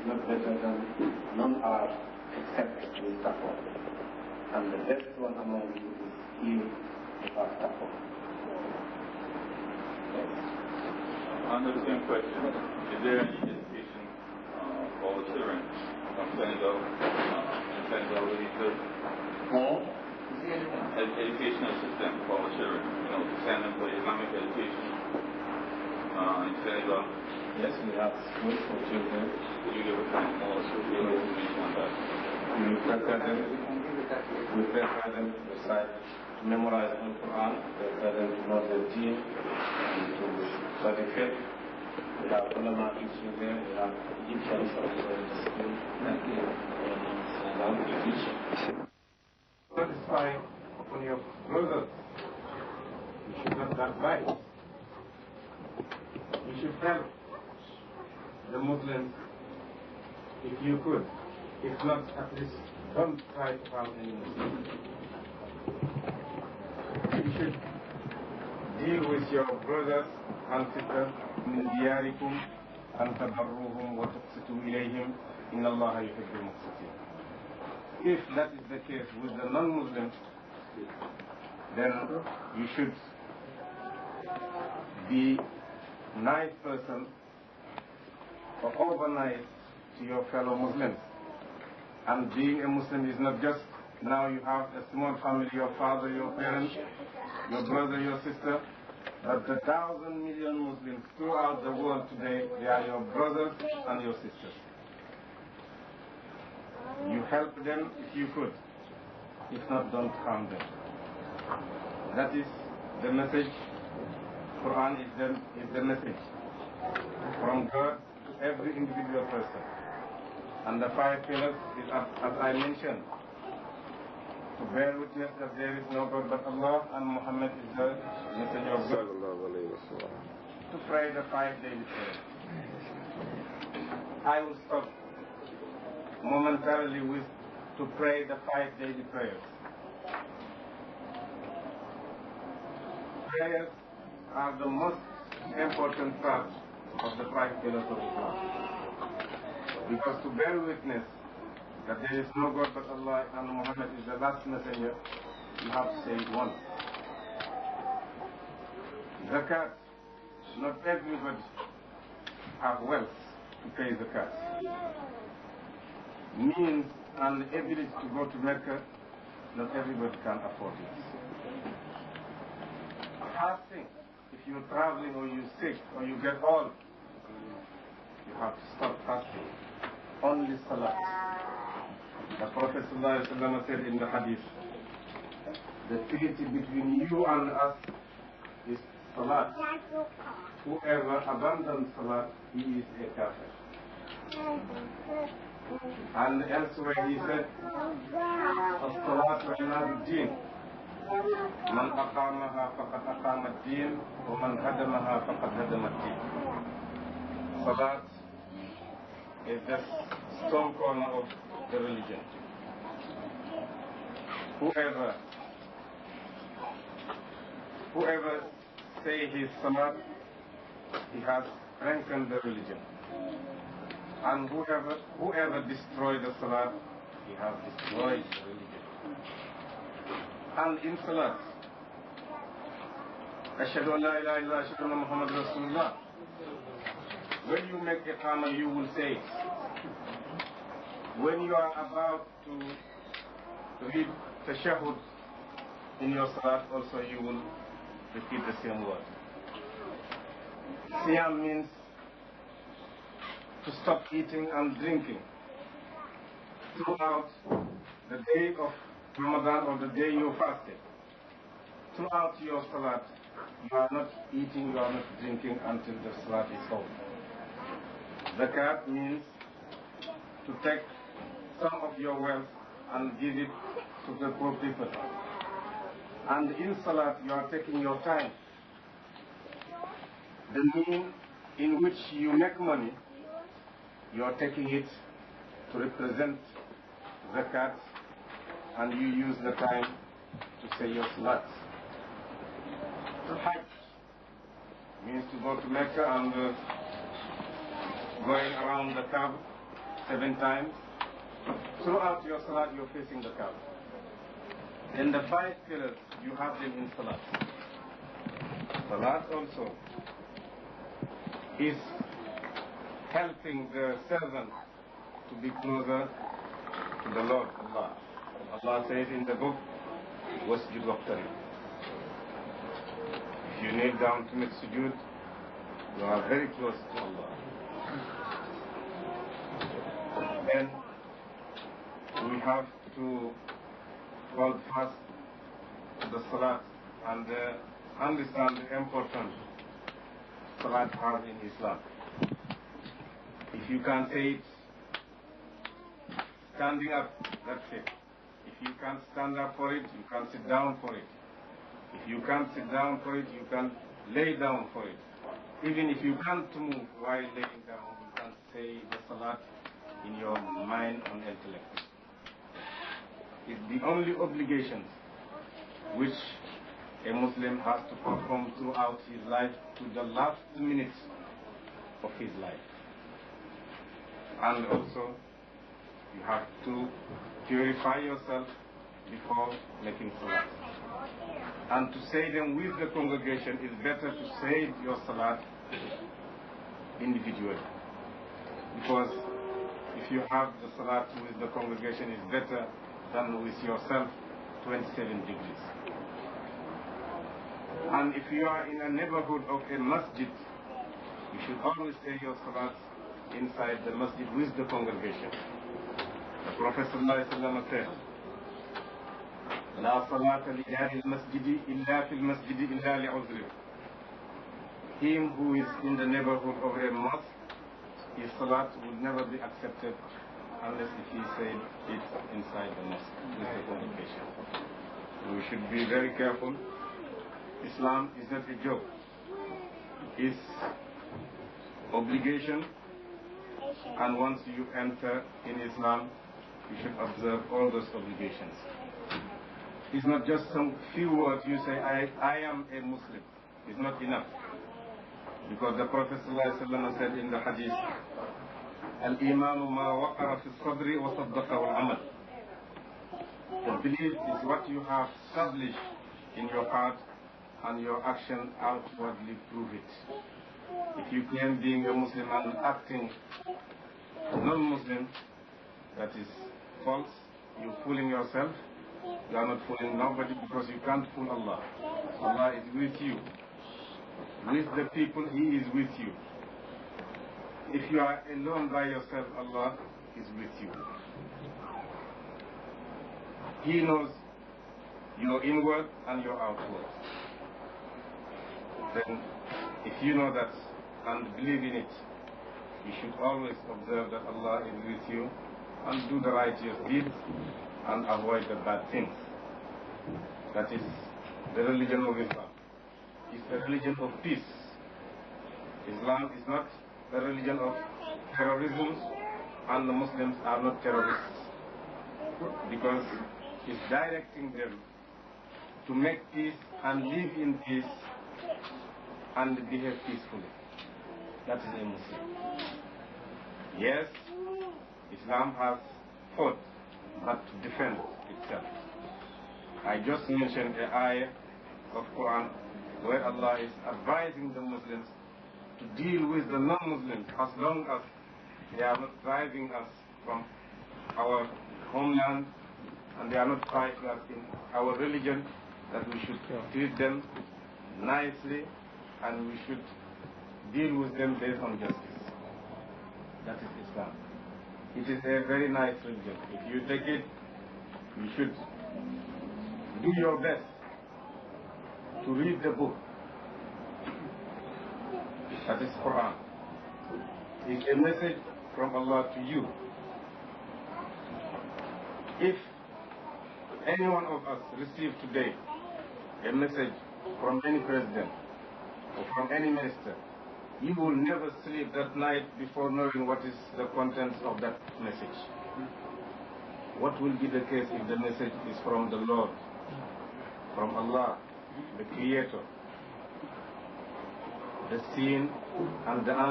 not better than none are except with taqwa. And the best one among you is he who has taqwa. On the same question, is there any education for the children from Senegal, we need to educational system for the children, to send them for Islamic education in Senegal? Yes, we have schools for children. Could you give us some more information on that? We prepare them to recite, to memorize the Quran, prepare them to know the deen, and to study faith. We have ulama teaching there, we have Egyptians also in the school, and we teach. Satisfying upon your brothers. You should not backbite. You should help the Muslims if you could. If not, at least don't try to harm any Muslims. You should deal with your brothers and sisters من دياركم أن تبروهم وتقسطوا إليهم إن الله يحب المقسطين. If that is the case with the non-Muslims, then you should be a nice person or over nice to your fellow Muslims. And being a Muslim is not just now you have a small family, your father, your parents, your brother, your sister, but the 1,000 million Muslims throughout the world today, they are your brothers and your sisters. You help them if you could. If not, don't harm them. That is the message. Quran is the message from God to every individual person. And the 5 pillars is, as I mentioned, to bear witness that there is no God but Allah and Muhammad is the messenger of God. To pray the 5 daily prayers. I will stop momentarily to pray the 5 daily prayers. Prayers are the most important part of the 5 pillars of Islam. Because to bear witness that there is no God but Allah and Muhammad is the last messenger, you have to say it once. Zakat, not everybody have wealth to pay zakat. Means and ability to go to Mecca, not everybody can afford it. Fasting, if you're traveling or you're sick or you get old, you have to stop fasting. Only salat. The Prophet ﷺ said in the hadith, the treaty between you and us is salat. Whoever abandons salat, he is a kafir. And elsewhere he said, الصلاة عماد الدين من أقامها فقد أقام الدين ومن هدمها فقد هدم الدين. Salat is the stone corner of the religion. Whoever say his salat, he has strengthened the religion. And whoever destroyed the salat, he has destroyed the religion. And in salat, Ashhadu an la ilaha illallah, ashhadu anna Muhammad Rasulullah. When you make iqamah, you will say it. When you are about to read tashahhud in your salat, also you will repeat the same word. Siyam means to stop eating and drinking throughout the day of Ramadan or the day you fasted. Throughout your salat, you are not eating, you are not drinking until the salat is over. Zakat means to take some of your wealth and give it to the poor people. And in salat, you are taking your time. The mean in which you make money, you are taking it to represent zakat, and you use the time to say your salat. To Hajj means to go to Mecca and going around the Kaaba 7 times. Throughout your salat, you're facing the Kaaba. Then the 5 pillars, you have them in salat. Salat also is helping the servant to be closer to the Lord Allah. Allah says in the book, "Wasjud waqtarib." If you kneel down to make sujood, you are very close to Allah. Then we have to hold fast to the salat and understand the importance salat has in Islam. If you can't say it standing up, that's it. If you can't stand up for it, you can't sit down for it. If you can't sit down for it, you can lay down for it. Even if you can't move while laying down, you can say the salat in your mind and intellect. It's the only obligation which a Muslim has to perform throughout his life to the last minutes of his life. And also, you have to purify yourself before making salat. And to say them with the congregation is better to say your salat individually. Because if you have the salat with the congregation, it's better than with yourself 27 degrees. And if you are in a neighborhood of a masjid, you should always say your salat inside the masjid with the congregation. The Prophet ﷺ said, "La salata li ahli al-masjidi illa fil masjidi illa li'uzri." Him who is in the neighborhood of a mosque, his salat will never be accepted unless if he said it inside the mosque with the congregation. We should be very careful. Islam is not a joke. It's obligation, and once you enter in Islam, you should observe all those obligations. It's not just some few words you say, I am a Muslim. It's not enough. Because the Prophet ﷺ said in the hadith, "Al-imanu ma waqara fi sadri wa saddaqa wal-amal." The belief is what you have established in your heart and your action outwardly prove it. If you claim being a Muslim and acting non-Muslim, that is false. You're fooling yourself. You are not fooling nobody because you can't fool Allah. Allah is with you. With the people, He is with you. If you are alone by yourself, Allah is with you. He knows your inward and your outward. Then, if you know that and believe in it, you should always observe that Allah is with you and do the righteous deeds and avoid the bad things. That is the religion of Islam. It's a religion of peace. Islam is not a religion of terrorism, and the Muslims are not terrorists, because it's directing them to make peace and live in peace and behave peacefully. That is a Muslim. Yes, Islam has fought, but to defend itself. I just mentioned the ayah of Quran where Allah is advising the Muslims to deal with the non-Muslims as long as they are not driving us from our homeland and they are not fighting us in our religion, that we should treat them nicely and we should deal with them based on justice. That is Islam. It is a very nice religion. If you take it, you should do your best to read the book. That is Quran. It's a message from Allah to you. If any one of us received today a message from any president or from any minister, you will never sleep that night before knowing what is the contents of that message. What will be the case if the message is from the Lord, from Allah, the Creator, the seen and the